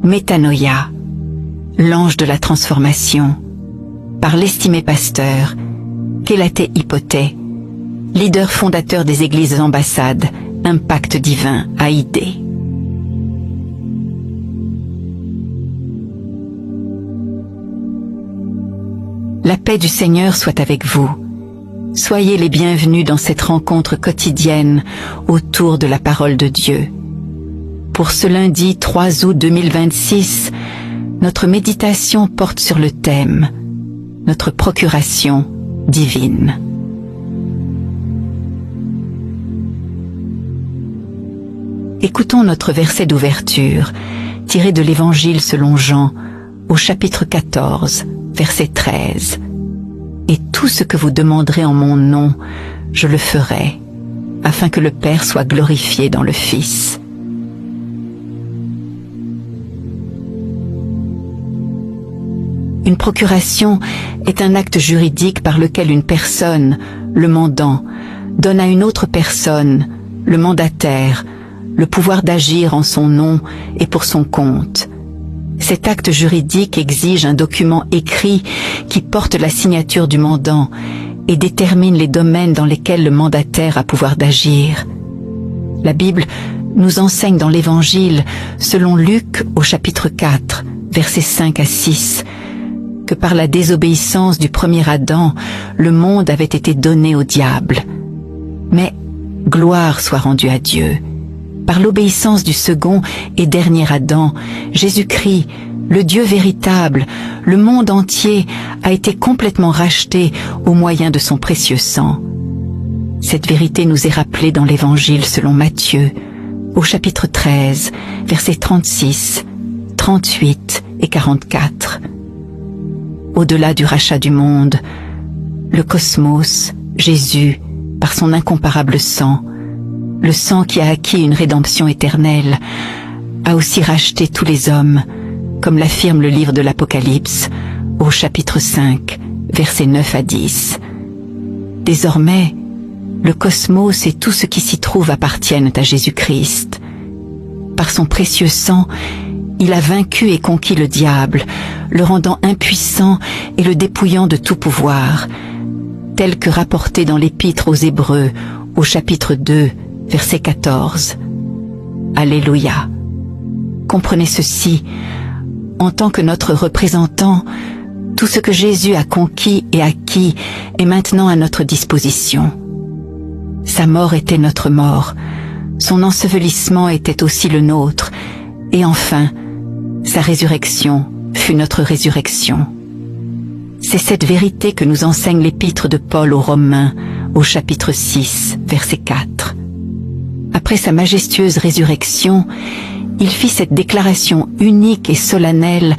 Métanoïa, l'ange de la transformation, par l'estimé pasteur Kelate Hypothé, leader fondateur des églises ambassades, Impact Divin à Idé. La paix du Seigneur soit avec vous. Soyez les bienvenus dans cette rencontre quotidienne autour de la parole de Dieu. Pour ce lundi 3 août 2026, notre méditation porte sur le thème « Notre procuration divine ». Écoutons notre verset d'ouverture, tiré de l'Évangile selon Jean, au chapitre 14, verset 13. « Et tout ce que vous demanderez en mon nom, je le ferai, afin que le Père soit glorifié dans le Fils. » Une procuration est un acte juridique par lequel une personne, le mandant, donne à une autre personne, le mandataire, le pouvoir d'agir en son nom et pour son compte. Cet acte juridique exige un document écrit qui porte la signature du mandant et détermine les domaines dans lesquels le mandataire a pouvoir d'agir. La Bible nous enseigne dans l'Évangile, selon Luc au chapitre 4, versets 5 à 6, que par la désobéissance du premier Adam, le monde avait été donné au diable. Mais gloire soit rendue à Dieu. Par l'obéissance du second et dernier Adam, Jésus-Christ, le Dieu véritable, le monde entier a été complètement racheté au moyen de son précieux sang. Cette vérité nous est rappelée dans l'Évangile selon Matthieu, au chapitre 13, versets 36, 38 et 44. Au-delà du rachat du monde, le cosmos, Jésus, par son incomparable sang, le sang qui a acquis une rédemption éternelle, a aussi racheté tous les hommes, comme l'affirme le livre de l'Apocalypse, au chapitre 5, versets 9 à 10. Désormais, le cosmos et tout ce qui s'y trouve appartiennent à Jésus-Christ. Par son précieux sang, il a vaincu et conquis le diable, le rendant impuissant et le dépouillant de tout pouvoir, tel que rapporté dans l'Épître aux Hébreux, au chapitre 2, verset 14. Alléluia. Comprenez ceci, en tant que notre représentant, tout ce que Jésus a conquis et acquis est maintenant à notre disposition. Sa mort était notre mort, son ensevelissement était aussi le nôtre, et enfin, sa résurrection fut notre résurrection. C'est cette vérité que nous enseigne l'épître de Paul aux Romains, au chapitre 6, verset 4. Après sa majestueuse résurrection, il fit cette déclaration unique et solennelle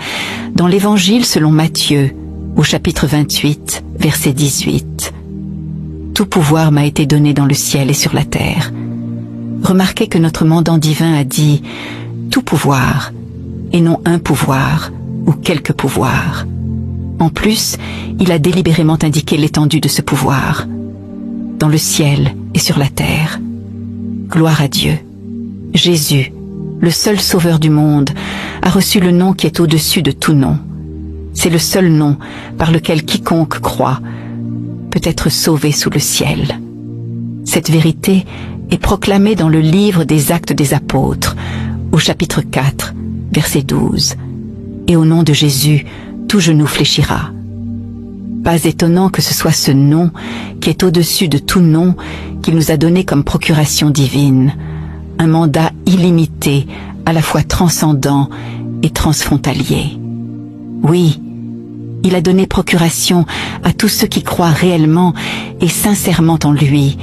dans l'Évangile selon Matthieu, au chapitre 28, verset 18. « Tout pouvoir m'a été donné dans le ciel et sur la terre. » Remarquez que notre mandant divin a dit « tout pouvoir » et non un pouvoir ou quelques pouvoirs. En plus, il a délibérément indiqué l'étendue de ce pouvoir, dans le ciel et sur la terre. Gloire à Dieu. Jésus, le seul sauveur du monde, a reçu le nom qui est au-dessus de tout nom. C'est le seul nom par lequel quiconque croit peut être sauvé sous le ciel. Cette vérité est proclamée dans le livre des Actes des Apôtres, au chapitre 4, verset 12. Et au nom de Jésus, tout genou fléchira. Pas étonnant que ce soit ce nom qui est au-dessus de tout nom qu'il nous a donné comme procuration divine, un mandat illimité, à la fois transcendant et transfrontalier. Oui, il a donné procuration à tous ceux qui croient réellement et sincèrement en lui,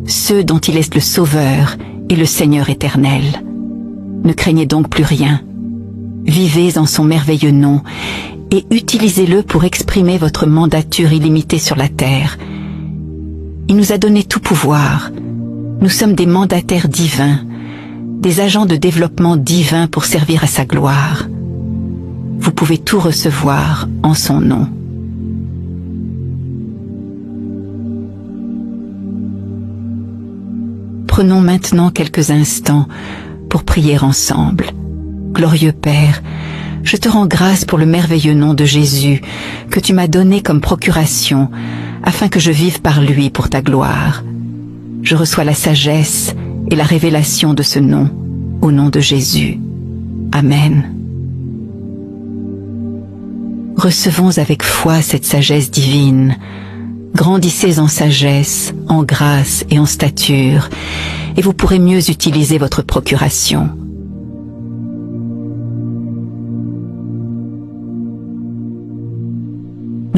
ceux dont il est le Sauveur et le Seigneur éternel. Ne craignez donc plus rien. Vivez en son merveilleux nom et utilisez-le pour exprimer votre mandature illimitée sur la terre. Il nous a donné tout pouvoir. Nous sommes des mandataires divins, des agents de développement divin pour servir à sa gloire. Vous pouvez tout recevoir en son nom. Prenons maintenant quelques instants pour prier ensemble. glorieux Père, je te rends grâce pour le merveilleux nom de Jésus que tu m'as donné comme procuration, afin que je vive par lui pour ta gloire. Je reçois la sagesse et la révélation de ce nom, au nom de Jésus. Amen. Recevons avec foi cette sagesse divine. Grandissez en sagesse, en grâce et en stature, et vous pourrez mieux utiliser votre procuration.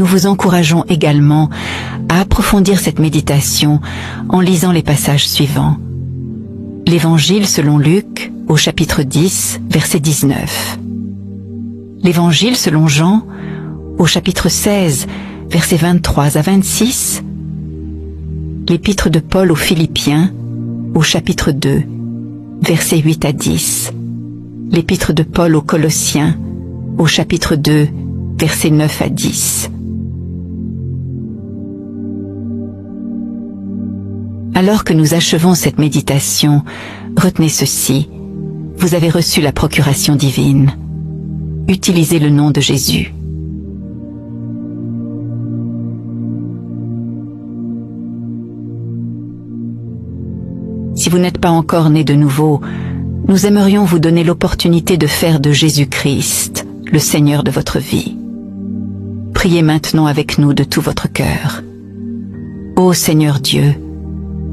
Nous vous encourageons également à approfondir cette méditation en lisant les passages suivants. L'Évangile selon Luc, au chapitre 10, verset 19. L'Évangile selon Jean, au chapitre 16, versets 23 à 26. L'Épître de Paul aux Philippiens, au chapitre 2, versets 8 à 10. L'Épître de Paul aux Colossiens, au chapitre 2, versets 9 à 10. Alors que nous achevons cette méditation, retenez ceci. Vous avez reçu la procuration divine. Utilisez le nom de Jésus. Si vous n'êtes pas encore né de nouveau, nous aimerions vous donner l'opportunité de faire de Jésus-Christ le Seigneur de votre vie. Priez maintenant avec nous de tout votre cœur. Ô Seigneur Dieu,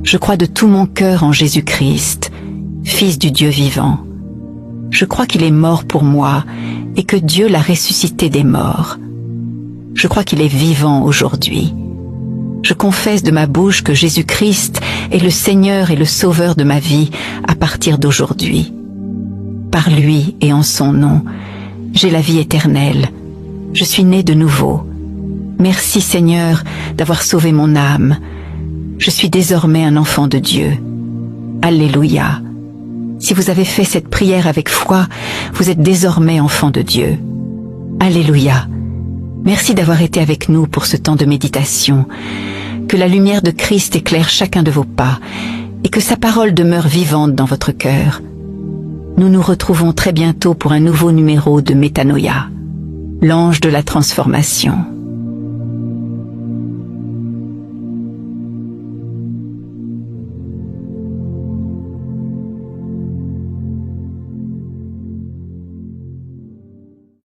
je crois de tout mon cœur en Jésus-Christ, Fils du Dieu vivant. Je crois qu'il est mort pour moi et que Dieu l'a ressuscité des morts. Je crois qu'il est vivant aujourd'hui. Je confesse de ma bouche que Jésus-Christ est le Seigneur et le Sauveur de ma vie à partir d'aujourd'hui. Par lui et en son nom, j'ai la vie éternelle. Je suis né de nouveau. Merci Seigneur d'avoir sauvé mon âme. Je suis désormais un enfant de Dieu. Alléluia. Si vous avez fait cette prière avec foi, vous êtes désormais enfant de Dieu. Alléluia. Merci d'avoir été avec nous pour ce temps de méditation. Que la lumière de Christ éclaire chacun de vos pas et que sa parole demeure vivante dans votre cœur. Nous nous retrouvons très bientôt pour un nouveau numéro de Métanoïa, l'ange de la transformation.